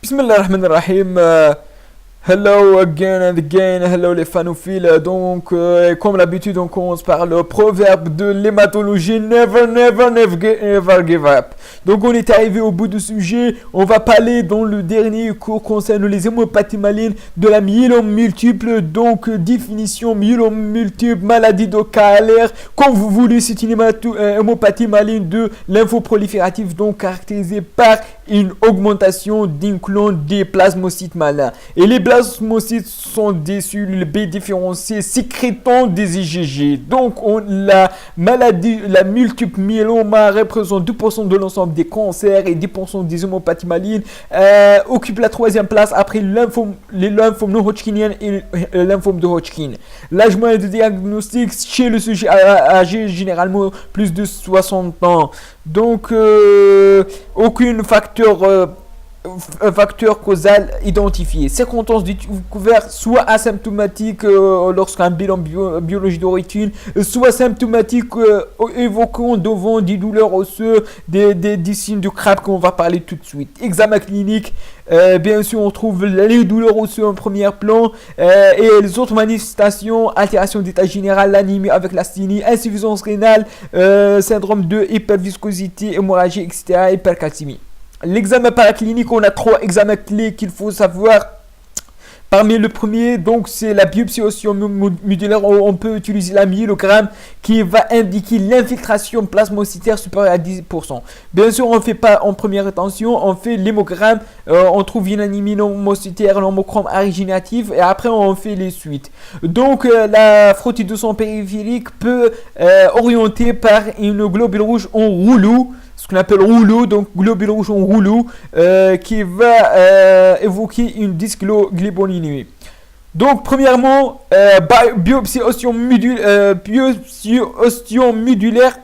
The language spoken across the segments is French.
Bismillahirrahmanirrahim. Hello again and again, hello les fanophiles. Donc, comme l'habitude, on commence par le proverbe de l'hématologie never, never, never give up. Donc, on est arrivé au bout du sujet. On va parler dans le dernier cours concernant les hémopathies malignes de la myélome multiple. Donc, définition myélome multiple, maladie de Kahler. Comme vous voulez, c'est une hémopathie maligne de lymphoproliférative, donc caractérisée par une augmentation d'un clone des plasmocytes malins. Et les plasmocytes sont des cellules B différenciées sécrétant des IgG. Donc, la maladie, la multiple myéloma représente 2% de l'ensemble des cancers et 10% des hémopathies malignes. Occupe la troisième place après les lymphomes non-Hodgkiniens et le lymphome de Hodgkin. L'âge moyen de diagnostic chez le sujet âgé généralement plus de 60 ans. Donc, aucun facteur causal identifié. Ces contents découverts soit asymptomatiques lorsqu'un bilan biologique d'origine, soit symptomatiques évoquant devant des douleurs osseuses, des signes de Krabbe qu'on va parler tout de suite. Examen clinique, bien sûr, on trouve les douleurs osseuses en premier plan et les autres manifestations, altération d'état général, l'anémie avec l'asthénie, insuffisance rénale, syndrome de hyperviscosité, hémorragie, etc., hypercalcémie. L'examen paraclinique, on a 3 examens clés qu'il faut savoir. Parmi le premier, donc, c'est la biopsie osseomédulaire. On peut utiliser la myélogramme qui va indiquer l'infiltration plasmocytaire supérieure à 10%. Bien sûr, on ne fait pas en première intention, on fait l'hémogramme, on trouve une anémie monocytaire, l'homochrome originative, et après on fait les suites. Donc, la frottis de sang périphérique peut orienter par une globule rouge en rouleau, ce qu'on appelle rouleau, donc globule rouge en rouleau, qui va évoquer une dysglobalinémie. Donc, premièrement, biopsie osseomédulaire.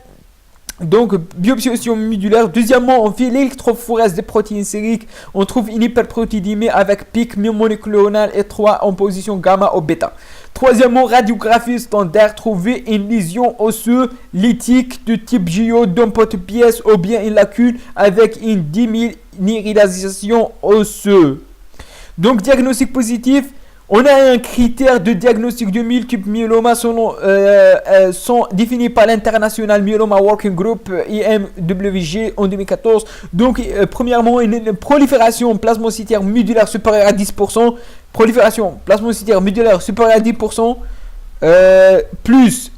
Donc, biopsie osseomédulaire. Deuxièmement, on fait l'électrophorèse des protéines sériques. On trouve une hyperprotéidémie avec pic moléculaire et 3 en position gamma ou bêta. Troisièmement, radiographie standard, trouver une lésion osseuse lithique de type JO d'un poteau-pièce ou bien une lacune avec une déminéralisation osseuse. Donc, diagnostic positif. On a un critère de diagnostic de multiple myéloma sont définis par l'International Myeloma Working Group IMWG en 2014. Donc, premièrement, une prolifération plasmocytaire médulaire supérieure à 10%. Prolifération plasmocytaire médulaire supérieure à 10%. Plus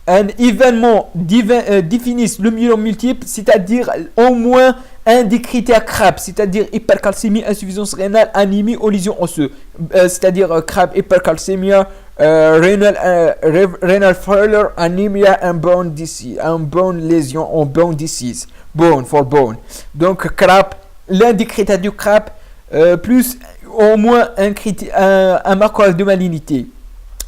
un événement définisse le myélome multiple, c'est-à-dire au moins un des critères Krabbe, c'est-à-dire hypercalcémie, insuffisance rénale, anémie ou lésion osseuse, c'est-à-dire Krabbe, hypercalcémie, renal failure, anemia, and bone disease, and bone lésion, ou bone disease, bone for bone. Donc Krabbe, l'un des critères du Krabbe, plus au moins un marqueur de malignité.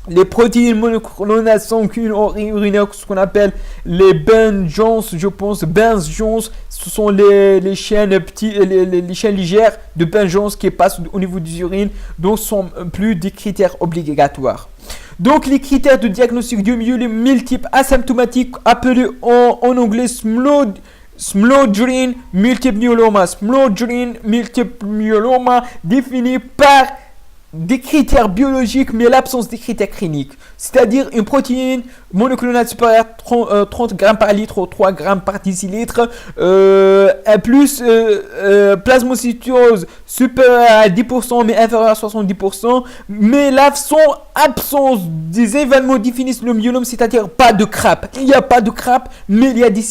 Les protéines monoclonales sanguines urinaires, ce qu'on appelle les Ben-Jones, je pense, Ben-Jones, ce sont les chaînes les chaînes légères de Ben-Jones qui passent au niveau des urines, donc sont plus des critères obligatoires. Donc les critères de diagnostic du myélome multiple asymptomatique appelés en anglais smoldering multiple myeloma. Smoldering multiple myeloma défini par des critères biologiques mais l'absence des critères cliniques, c'est-à-dire une protéine monoclonale supérieure à 30 grammes par litre ou 3 grammes par décilitre, plus plasmocytose supérieure à 10% mais inférieure à 70%, mais l'absence des événements définissent le myélome, c'est-à-dire pas de Krabbe. Il n'y a pas de Krabbe, mais il y a des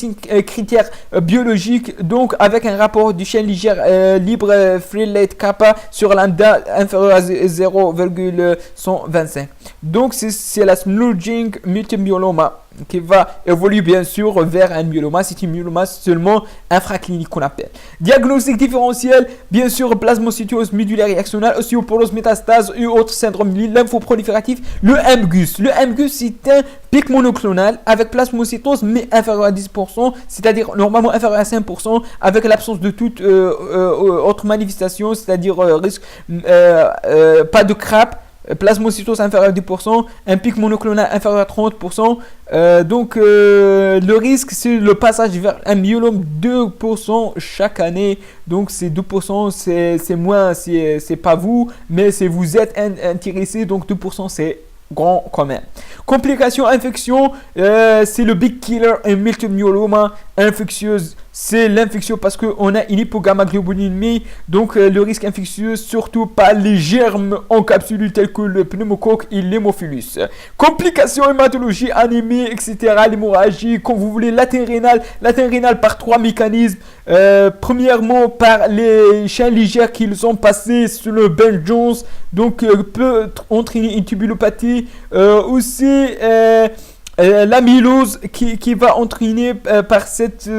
critères biologiques, donc avec un rapport de chaîne légère libre Freelette kappa sur lambda inférieur à 0,125. Donc c'est la smudging multiple myéloma qui va évoluer bien sûr vers un myéloma. C'est un myéloma seulement infraclinique qu'on appelle. Diagnostic différentiel, bien sûr, plasmocytose médulaire réactionnelle, ostéoporose, métastase et autres syndromes lymphoprolifératifs. Le MGUS. Le MGUS, c'est un pic monoclonal avec plasmocytose mais inférieur à 10%, c'est-à-dire normalement inférieur à 5%, avec l'absence de toute autre manifestation, c'est-à-dire risque, pas de Krabbe, plasmocytose inférieure à 10%, un pic monoclonal inférieur à 30%. Le risque, c'est le passage vers un myélome 2% chaque année. Donc, c'est 2%, c'est moins, c'est pas vous, mais c'est vous êtes intéressé. Donc, 2%, c'est grand quand même. Complications, infection, c'est le big killer, un multiple myélome infectieuse. C'est l'infection parce qu'on a une hypogammaglobulinémie, donc le risque infectieux surtout par les germes encapsulés tels que le pneumocoque et l'hémophilus. Complications, hématologie, anémie, etc. L'hémorragie, quand vous voulez, l'atteinte rénale par 3 mécanismes. Premièrement, par les chiens légers qu'ils ont passé sur le Ben Jones, donc peut entraîner une tubulopathie. Aussi, l'amylose qui va entraîner par cette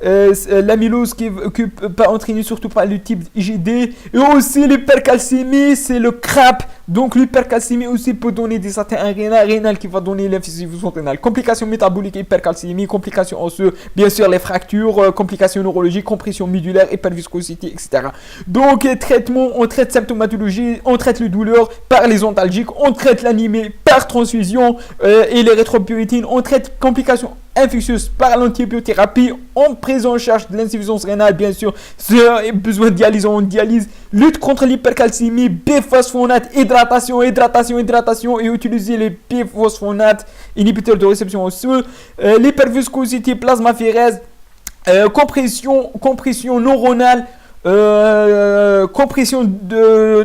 l'amylose qui peut entraîner surtout par le type IgD, et aussi l'hypercalcémie, c'est le CRAP. Donc l'hypercalcémie aussi peut donner des atteintes rénales qui va donner l'insuffisance rénale. Complications métaboliques, hypercalcémie, complications osseuses, bien sûr les fractures, complications neurologiques, compression médulaire, hyperviscosité, etc. Donc traitement, on traite symptomatologie, on traite les douleurs par les antalgiques, on traite l'anémie par transfusion et les rétropioïtines, on traite complications infectieuse par l'antibiothérapie, on prise en charge de l'insuffisance rénale, bien sûr, besoin de dialyse, on dialyse, lutte contre l'hypercalcémie, bisphosphonates, hydratation, et utiliser les bisphosphonates, inhibiteurs de réception osseuse, l'hyperviscosité, plasmaphérèse, compression neuronale,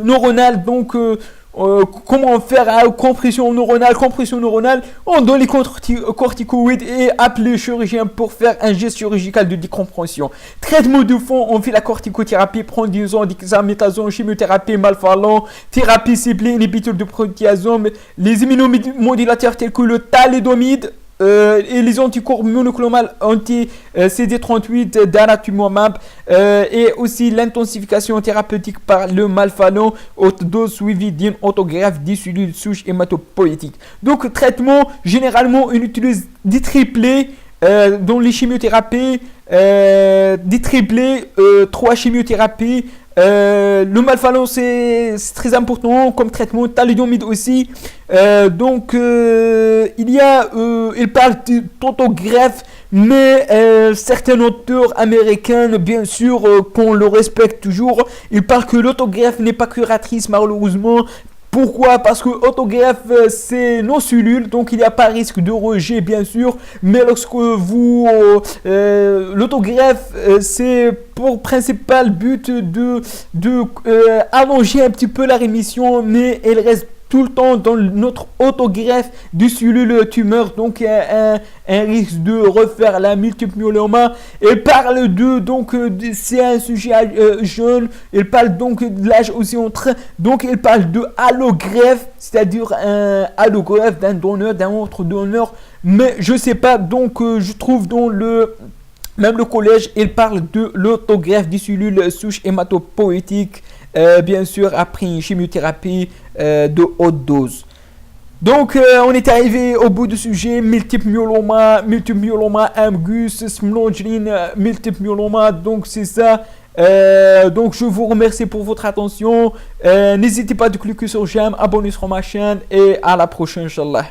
neuronale, donc comment faire compression neuronale, on donne les corticoïdes et appelle le chirurgien pour faire un geste chirurgical de décompression. Traitement de fond, on fait la corticothérapie, prodisone, dexaméthasone, chimiothérapie, malvalon, thérapie ciblée, inhibiteur de protéasome, les immunomodulateurs tels que le thalidomide, et les anticorps monoclonaux anti-CD38 d'anatumumab, et aussi l'intensification thérapeutique par le malvalon, haute dose suivie d'une autogreffe des cellules souches hématopoïétiques. Donc traitement, généralement on utilise des triplés dans les chimiothérapies, des triplés, 3 chimiothérapies. Le malvalon c'est très important comme traitement, thalidomide aussi. Il parle d'autogreffe, mais certains auteurs américains, bien sûr, qu'on le respecte toujours, ils parlent que l'autogreffe n'est pas curatrice malheureusement. Pourquoi? Parce que l'autogreffe, c'est nos cellules, donc il n'y a pas risque de rejet, bien sûr. Mais lorsque vous... l'autogreffe, c'est pour principal but de allonger un petit peu la rémission, mais elle reste tout le temps dans notre autogreffe de cellules tumeurs, donc un risque de refaire la multiple myéloma. Elle parle c'est un sujet jeune, elle parle donc de l'âge aussi donc elle parle de allogreffe, c'est-à-dire un allogreffe d'un donneur, d'un autre donneur, mais je sais pas, donc je trouve dans même le collège, il parle de l'autogreffe des cellules souches hématopoïétiques, bien sûr après une chimiothérapie de haute dose. Donc on est arrivé au bout du sujet, multiple myéloma, amgus, splenomegalie, multiple myéloma, donc c'est ça. Donc je vous remercie pour votre attention. N'hésitez pas à cliquer sur j'aime, abonnez-vous sur ma chaîne et à la prochaine, Inch'Allah.